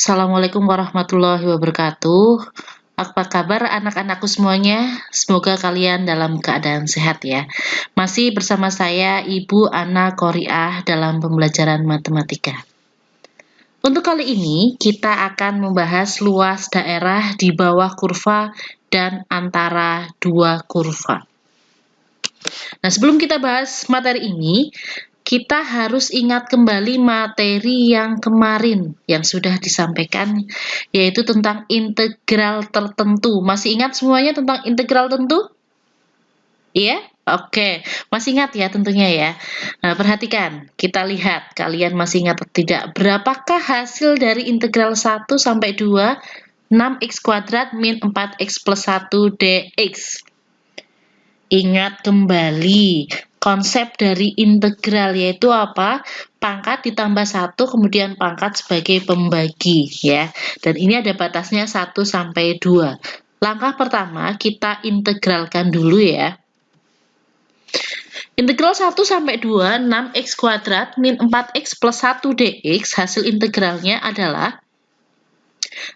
Assalamualaikum warahmatullahi wabarakatuh. Apa kabar anak-anakku semuanya? Semoga kalian dalam keadaan sehat ya. Masih bersama saya Ibu Ana Qoriah dalam pembelajaran matematika. Untuk kali ini kita akan membahas luas daerah di bawah kurva dan antara dua kurva. Nah, sebelum kita bahas materi ini, kita harus ingat kembali materi yang kemarin yang sudah disampaikan, yaitu tentang integral tertentu. Masih ingat semuanya tentang integral tertentu? Iya? Oke, masih ingat ya tentunya ya. Nah, perhatikan, kita lihat kalian masih ingat atau tidak. Berapakah hasil dari integral 1 sampai 2, 6x kuadrat min 4x plus 1 dx? Ingat kembali konsep dari integral, yaitu apa? Pangkat ditambah 1 kemudian pangkat sebagai pembagi ya. Dan ini ada batasnya 1 sampai 2. Langkah pertama kita integralkan dulu ya. Integral 1 sampai 2 6x kuadrat min 4x plus 1 dx, hasil integralnya adalah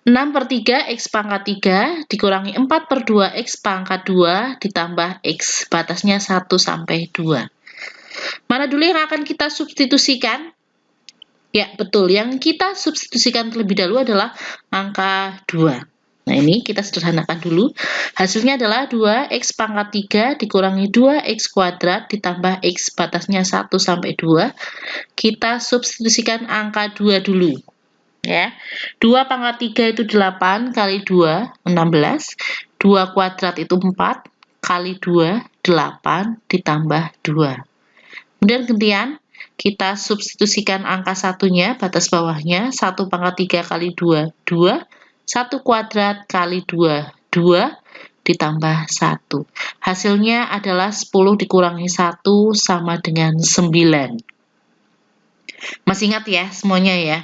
6/3 X pangkat 3 dikurangi 4/2 X pangkat 2 ditambah X, batasnya 1 sampai 2. Mana dulu yang akan kita substitusikan? Ya, betul. Yang kita substitusikan terlebih dahulu adalah angka 2. Nah, ini kita sederhanakan dulu. Hasilnya adalah 2x pangkat 3 dikurangi 2x kuadrat ditambah X, batasnya 1 sampai 2. Kita substitusikan angka 2 dulu. Ya, 2 pangkat 3 itu 8 kali 2, 16. 2 kuadrat itu 4 kali 2, 8 ditambah 2. Kemudian gantian, kita substitusikan angka satunya, batas bawahnya, 1 pangkat 3 kali 2, 2. 1 kuadrat kali 2, 2 ditambah 1. Hasilnya adalah 10 dikurangi 1 sama dengan 9. Masih ingat ya semuanya ya?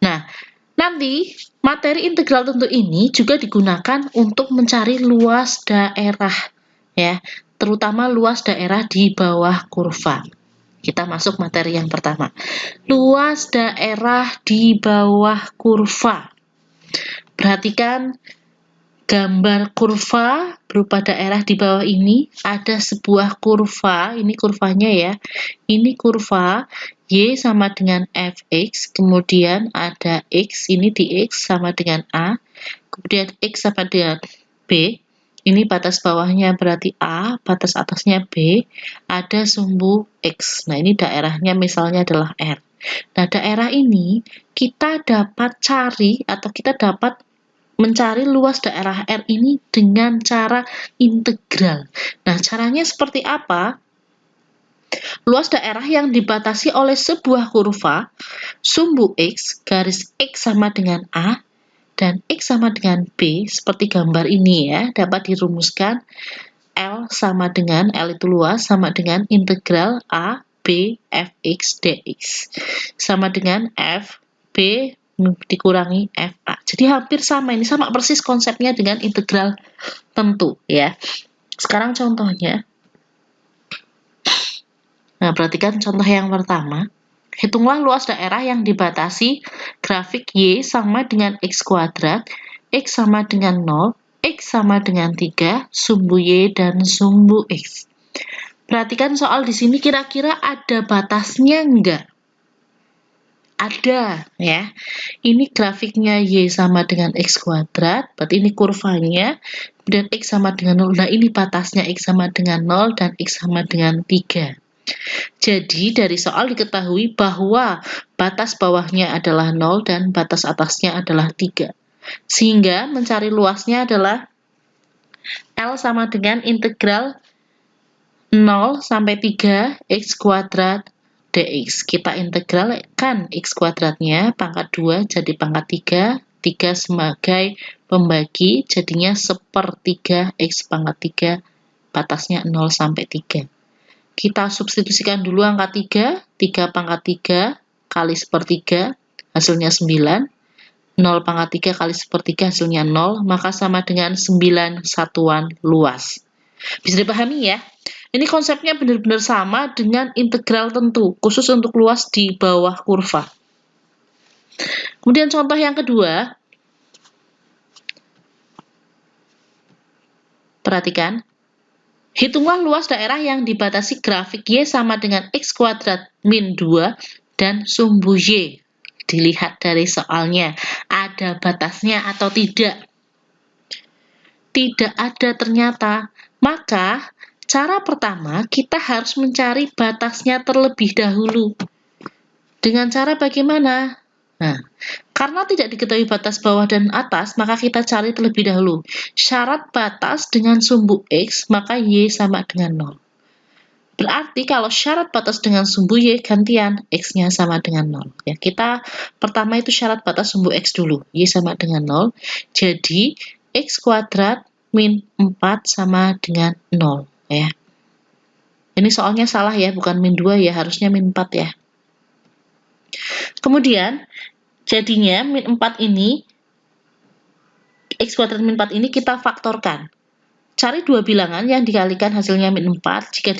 Nah, nanti materi integral tentu ini juga digunakan untuk mencari luas daerah ya, terutama luas daerah di bawah kurva. Kita masuk materi yang pertama. Luas daerah di bawah kurva. Perhatikan gambar kurva berupa daerah di bawah ini. Ada sebuah kurva, ini kurvanya ya. Ini kurva Y sama dengan Fx, kemudian ada X, ini di X sama dengan A, kemudian X sama dengan B, ini batas bawahnya berarti A, batas atasnya B, ada sumbu X. Nah, ini daerahnya misalnya adalah R. Nah, daerah ini kita dapat cari atau kita dapat mencari luas daerah R ini dengan cara integral. Nah, caranya seperti apa? Luas daerah yang dibatasi oleh sebuah kurva, sumbu X, garis X sama dengan A, dan X sama dengan B, seperti gambar ini ya, dapat dirumuskan L sama dengan, L itu luas, sama dengan integral A, B, Fx, dx. Sama dengan F, B, dikurangi FA. Jadi hampir sama, ini sama persis konsepnya dengan integral tentu ya. Sekarang contohnya. Nah, perhatikan contoh yang pertama. Hitunglah luas daerah yang dibatasi grafik Y sama dengan X kuadrat, X sama dengan 0, X sama dengan 3, sumbu Y dan sumbu X. Perhatikan soal di sini kira-kira ada batasnya enggak? Ada ya. Ini grafiknya Y sama dengan X kuadrat, berarti ini kurvanya, kemudian X sama dengan 0. Nah, ini batasnya X sama dengan 0 dan X sama dengan 3. Jadi dari soal diketahui bahwa batas bawahnya adalah 0 dan batas atasnya adalah 3. Sehingga mencari luasnya adalah L sama dengan integral 0 sampai 3 X kuadrat dx. Kita integralkan X kuadratnya, pangkat 2 jadi pangkat 3 sebagai pembagi, jadinya 1/3 X pangkat 3, batasnya 0 sampai 3. Kita substitusikan dulu angka 3 pangkat 3 kali 1/3, hasilnya 9. 0 pangkat 3 kali 1/3 hasilnya 0, maka sama dengan 9 satuan luas. Bisa dipahami ya? Ini konsepnya benar-benar sama dengan integral tentu, khusus untuk luas di bawah kurva. Kemudian contoh yang kedua, perhatikan. Hitunglah luas daerah yang dibatasi grafik Y sama dengan X kuadrat min 2 dan sumbu Y. Dilihat dari soalnya, ada batasnya atau tidak? Tidak ada ternyata. Maka, cara pertama kita harus mencari batasnya terlebih dahulu. Dengan cara bagaimana? Nah, karena tidak diketahui batas bawah dan atas, maka kita cari terlebih dahulu. Syarat batas dengan sumbu X, maka Y sama dengan 0. Berarti kalau syarat batas dengan sumbu Y gantian, X-nya sama dengan 0. Ya, kita pertama itu syarat batas sumbu X dulu. Y sama dengan 0. Jadi, X kuadrat min 4 sama dengan 0. Ya. Ini soalnya salah ya, bukan min 2 ya, harusnya min 4 ya. Kemudian, jadinya min 4 ini, X kuadrat min 4 ini kita faktorkan. Cari dua bilangan yang dikalikan hasilnya min 4, jika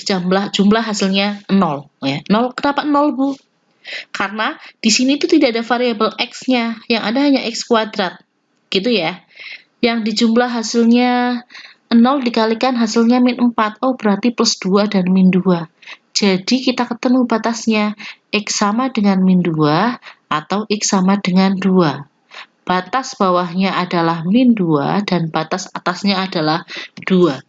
jumlah hasilnya 0. Ya. 0, kenapa 0, Bu? Karena di sini itu tidak ada variabel X-nya, yang ada hanya X kuadrat. Gitu ya. Yang dijumlah hasilnya 0 dikalikan hasilnya min 4. Oh, berarti plus 2 dan min 2. Jadi kita ketemu batasnya. X sama dengan min 2 atau X sama dengan 2. Batas bawahnya adalah min 2 dan batas atasnya adalah 2.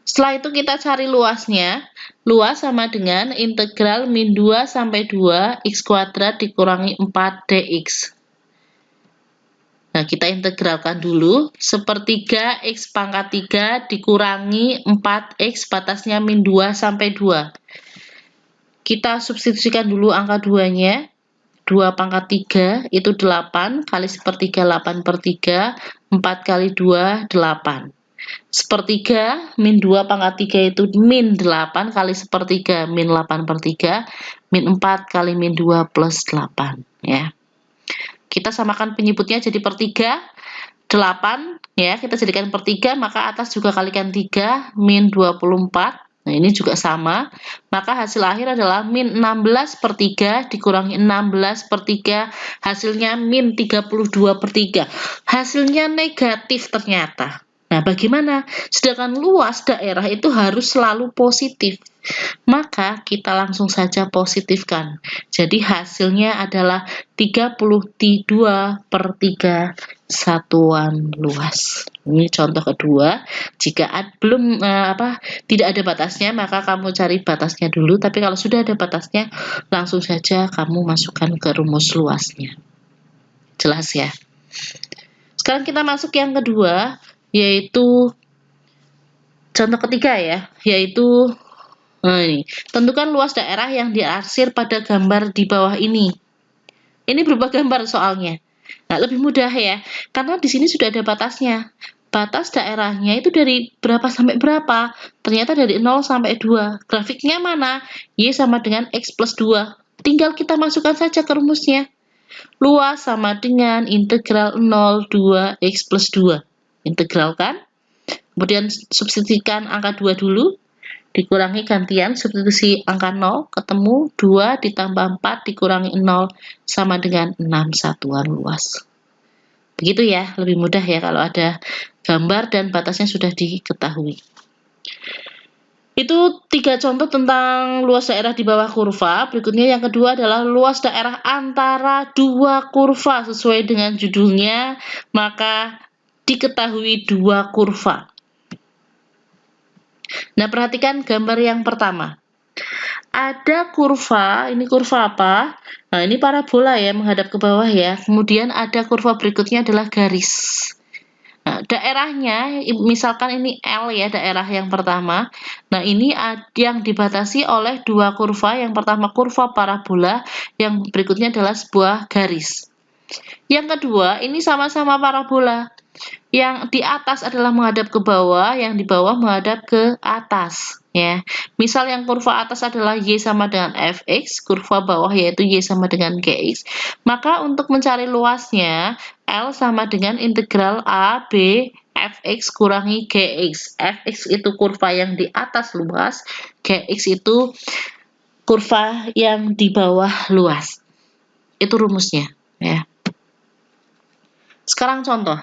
Setelah itu kita cari luasnya. Luas sama dengan integral min 2 sampai 2 X kuadrat dikurangi 4 dx. Nah, kita integralkan dulu. 1/3 X pangkat 3 dikurangi 4X batasnya min 2 sampai 2. Kita substitusikan dulu angka 2-nya. 2 pangkat 3 itu 8 kali 1/3 8/3, 4 kali 2 8. 1/3 min 2 pangkat 3 itu min 8 kali 1/3 min 8/3, min 4 kali min 2 plus 8 ya. Kita samakan penyebutnya jadi per 3, 8 ya, kita jadikan per 3, maka atas juga kalikan 3 min 24. Nah, ini juga sama. Maka hasil akhir adalah min 16/3 dikurangi 16/3, hasilnya min 32/3. Hasilnya negatif ternyata. Nah, bagaimana? Sedangkan luas daerah itu harus selalu positif. Maka kita langsung saja positifkan. Jadi hasilnya adalah 32/3 satuan luas. Ini contoh kedua. Jika tidak ada batasnya, maka kamu cari batasnya dulu. Tapi kalau sudah ada batasnya, langsung saja kamu masukkan ke rumus luasnya. Jelas ya? Sekarang kita masuk yang kedua, yaitu contoh ketiga ya, yaitu ini. Tentukan luas daerah yang diarsir pada gambar di bawah ini. Ini berubah gambar soalnya. Nah, lebih mudah ya, karena di sini sudah ada batasnya. Batas daerahnya itu dari berapa sampai berapa? Ternyata dari 0 sampai 2. Grafiknya mana? Y sama dengan X plus 2. Tinggal kita masukkan saja ke rumusnya. Luas sama dengan integral 0, 2, X plus 2. Integralkan. Kemudian substitusikan angka 2 dulu. Dikurangi gantian, substitusi angka 0, ketemu 2 ditambah 4 dikurangi 0 sama dengan 6 satuan luas. Begitu ya, lebih mudah ya kalau ada gambar dan batasnya sudah diketahui. Itu 3 contoh tentang luas daerah di bawah kurva. Berikutnya yang kedua adalah luas daerah antara dua kurva. Sesuai dengan judulnya, maka diketahui dua kurva. Nah, perhatikan gambar yang pertama. Ada kurva, ini kurva apa? Nah, ini parabola ya, menghadap ke bawah ya. Kemudian ada kurva berikutnya adalah garis. Nah, daerahnya, misalkan ini L ya, daerah yang pertama. Nah, ini yang dibatasi oleh dua kurva. Yang pertama kurva parabola, yang berikutnya adalah sebuah garis. Yang kedua, ini sama-sama parabola. Yang di atas adalah menghadap ke bawah, yang di bawah menghadap ke atas. Ya, misal yang kurva atas adalah Y sama dengan Fx, kurva bawah yaitu Y sama dengan Gx. Maka untuk mencari luasnya, L sama dengan integral A, B, Fx kurangi Gx. Fx itu kurva yang di atas luas, Gx itu kurva yang di bawah luas. Itu rumusnya. Ya. Sekarang contoh.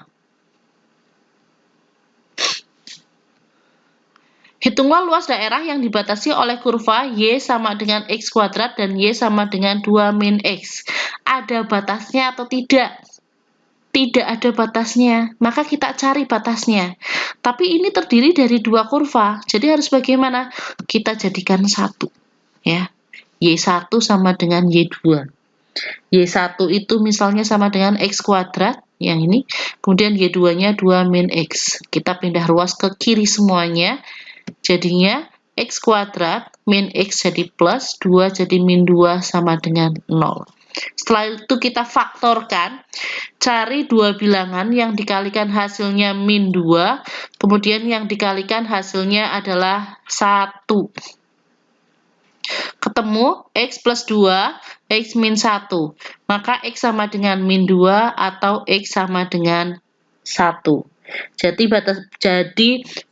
Hitunglah luas daerah yang dibatasi oleh kurva Y sama dengan X kuadrat dan Y sama dengan 2 min X. Ada batasnya atau tidak? Tidak ada batasnya, maka kita cari batasnya. Tapi ini terdiri dari dua kurva, jadi harus bagaimana? Kita jadikan satu. Ya. Y1 sama dengan Y2. Y1 itu misalnya sama dengan X kuadrat, yang ini. Kemudian Y2-nya 2 min X. Kita pindah ruas ke kiri semuanya. Jadinya X kuadrat min X jadi plus, 2 jadi min 2 sama dengan 0. Setelah itu kita faktorkan, cari dua bilangan yang dikalikan hasilnya min 2, kemudian yang dikalikan hasilnya adalah 1. Ketemu X plus 2, X min 1. Maka X sama dengan min 2 atau X sama dengan 1. Jadi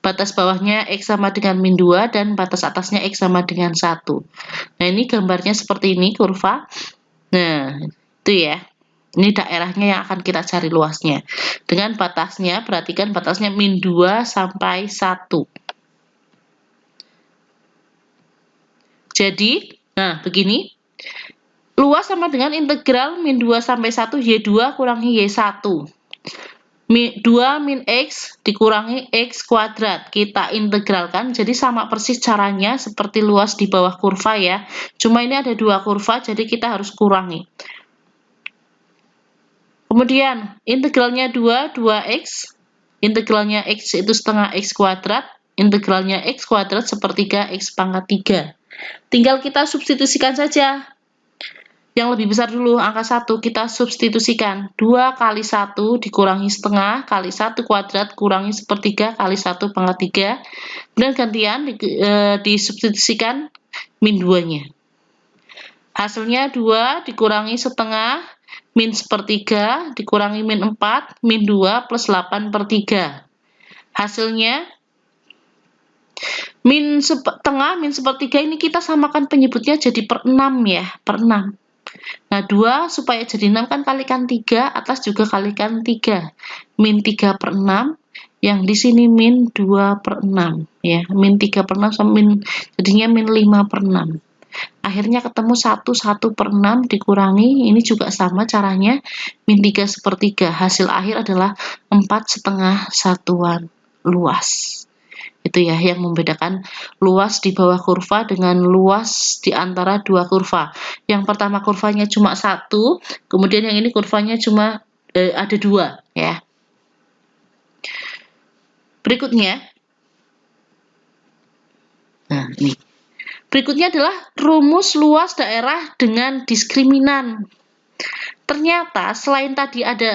batas bawahnya X sama dengan min 2 dan batas atasnya X sama dengan 1. Nah, ini gambarnya seperti ini kurva. Nah, itu ya. Ini daerahnya yang akan kita cari luasnya. Dengan batasnya, perhatikan batasnya min 2 sampai 1. Jadi, nah begini. Luas sama dengan integral min 2 sampai 1 Y2 kurangi Y1. 2 min X dikurangi X kuadrat. Kita integralkan, jadi sama persis caranya seperti luas di bawah kurva ya. Cuma ini ada dua kurva, jadi kita harus kurangi. Kemudian, integralnya 2, 2X. Integralnya X itu setengah X kuadrat. Integralnya X kuadrat sepertiga X pangkat 3. Tinggal kita substitusikan saja. Yang lebih besar dulu, angka 1 kita substitusikan. 2 kali 1 dikurangi setengah kali 1 kuadrat kurangi sepertiga kali 1 pangkat 3. Kemudian gantian disubstitusikan min 2-nya. Hasilnya 2 dikurangi setengah min sepertiga dikurangi min 4 min 2 plus 8 per 3. Hasilnya min setengah min sepertiga ini kita samakan penyebutnya jadi per 6 ya, per 6. Nah, 2 supaya jadi 6 kan kalikan 3, atas juga kalikan 3. Min 3 per 6, yang di sini min 2 per 6. Ya, min 3 per 6 sama jadinya min 5 per 6. Akhirnya ketemu 1 per 6 dikurangi, ini juga sama caranya, min 3 sepertiga. Hasil akhir adalah 4,5 satuan luas. Itu ya yang membedakan luas di bawah kurva dengan luas di antara dua kurva. Yang pertama kurvanya cuma 1, kemudian yang ini kurvanya cuma ada 2 ya. Berikutnya, nah ini. Berikutnya adalah rumus luas daerah dengan diskriminan. Ternyata selain tadi ada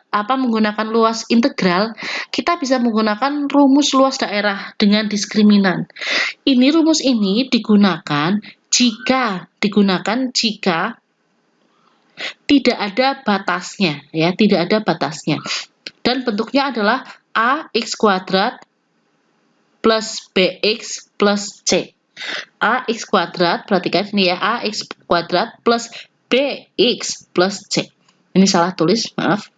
menggunakan luas integral, kita bisa menggunakan rumus luas daerah dengan diskriminan. Ini rumus ini digunakan jika tidak ada batasnya, ya, tidak ada batasnya. Dan bentuknya adalah ax kuadrat plus bx plus c. Ax kuadrat, perhatikan ini ya, ax kuadrat plus bx plus c. Ini salah tulis, maaf.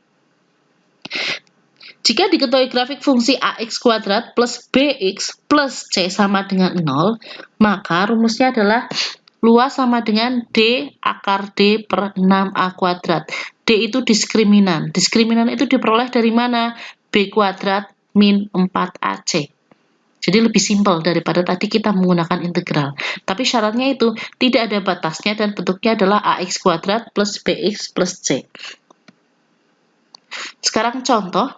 Jika diketahui grafik fungsi ax kuadrat plus bx plus c sama dengan 0, maka rumusnya adalah luas sama dengan d akar d per 6a kuadrat. D itu diskriminan. Diskriminan itu diperoleh dari mana? B kuadrat min 4ac. Jadi lebih simpel daripada tadi kita menggunakan integral. Tapi syaratnya itu tidak ada batasnya dan bentuknya adalah ax kuadrat plus bx plus c. Sekarang contoh.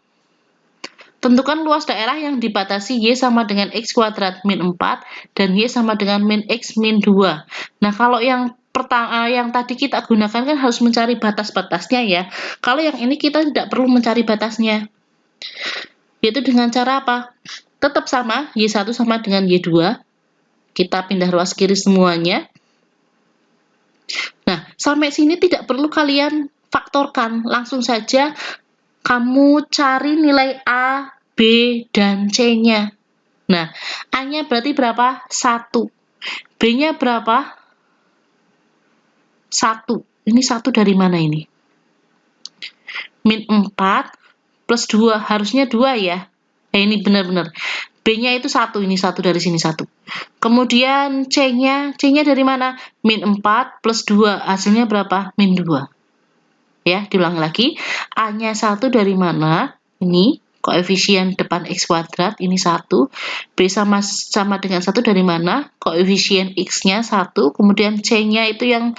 Tentukan luas daerah yang dibatasi Y sama dengan X kuadrat min 4 dan Y sama dengan min X min 2. Nah, kalau yang yang tadi kita gunakan kan harus mencari batas-batasnya ya. Kalau yang ini kita tidak perlu mencari batasnya. Yaitu dengan cara apa? Tetap sama, Y1 sama dengan Y2. Kita pindah ruas kiri semuanya. Nah, sampai sini tidak perlu kalian faktorkan. Langsung saja kamu cari nilai A, B, dan C-nya. Nah, A-nya berarti berapa? 1. B-nya berapa? 1. Ini 1 dari mana ini? Min 4 plus 2. Harusnya 2 ya. Ini benar-benar. B-nya itu 1. Ini 1 dari sini 1. Kemudian C-nya dari mana? Min 4 plus 2. Hasilnya berapa? Min 2. Ya, diulangi lagi. A-nya 1 dari mana? Ini koefisien depan X kuadrat, ini 1. B sama dengan 1 dari mana? Koefisien X-nya 1. Kemudian C-nya itu yang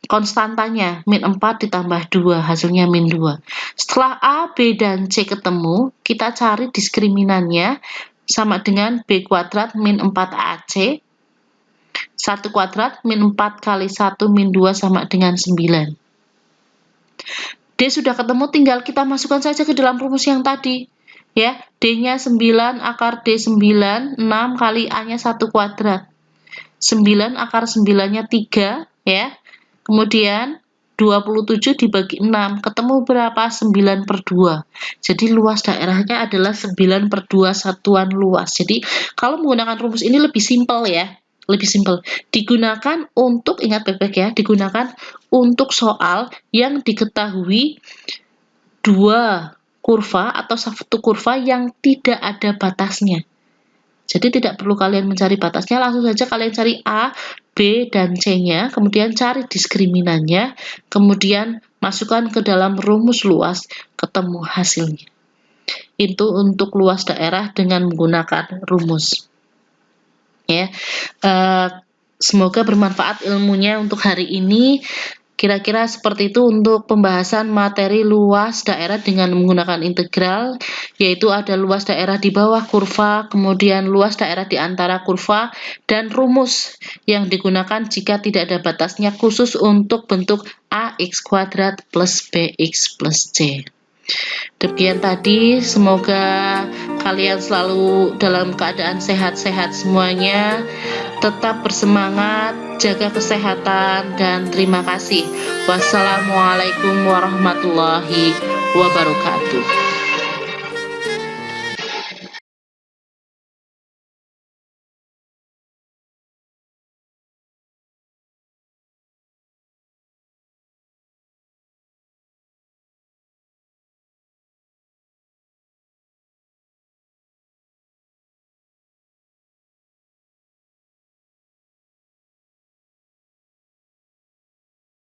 konstantanya, min 4 ditambah 2, hasilnya min 2. Setelah A, B, dan C ketemu, kita cari diskriminannya sama dengan B kuadrat min 4AC. 1 kuadrat min 4 kali 1 min 2 sama dengan 9. D sudah ketemu, tinggal kita masukkan saja ke dalam rumus yang tadi. Ya, D-nya 9, akar D 9, 6 kali A-nya 1 kuadrat. 9 akar 9-nya 3, ya. Kemudian 27 dibagi 6, ketemu berapa? 9/2. Jadi luas daerahnya adalah 9/2 satuan luas. Jadi kalau menggunakan rumus ini lebih simpel ya. Lebih simpel. Digunakan untuk, ingat baik-baik ya, digunakan untuk soal yang diketahui dua kurva atau satu kurva yang tidak ada batasnya. Jadi tidak perlu kalian mencari batasnya, langsung saja kalian cari A, B, dan C-nya, kemudian cari diskriminannya, kemudian masukkan ke dalam rumus luas, ketemu hasilnya. Itu untuk luas daerah dengan menggunakan rumus. Ya, semoga bermanfaat ilmunya untuk hari ini. Kira-kira seperti itu untuk pembahasan materi luas daerah dengan menggunakan integral, yaitu ada luas daerah di bawah kurva, kemudian luas daerah di antara kurva, dan rumus yang digunakan jika tidak ada batasnya khusus untuk bentuk AX kuadrat plus BX plus C. Demikian tadi, semoga kalian selalu dalam keadaan sehat-sehat semuanya, tetap bersemangat, jaga kesehatan, dan terima kasih. Wassalamualaikum warahmatullahi wabarakatuh.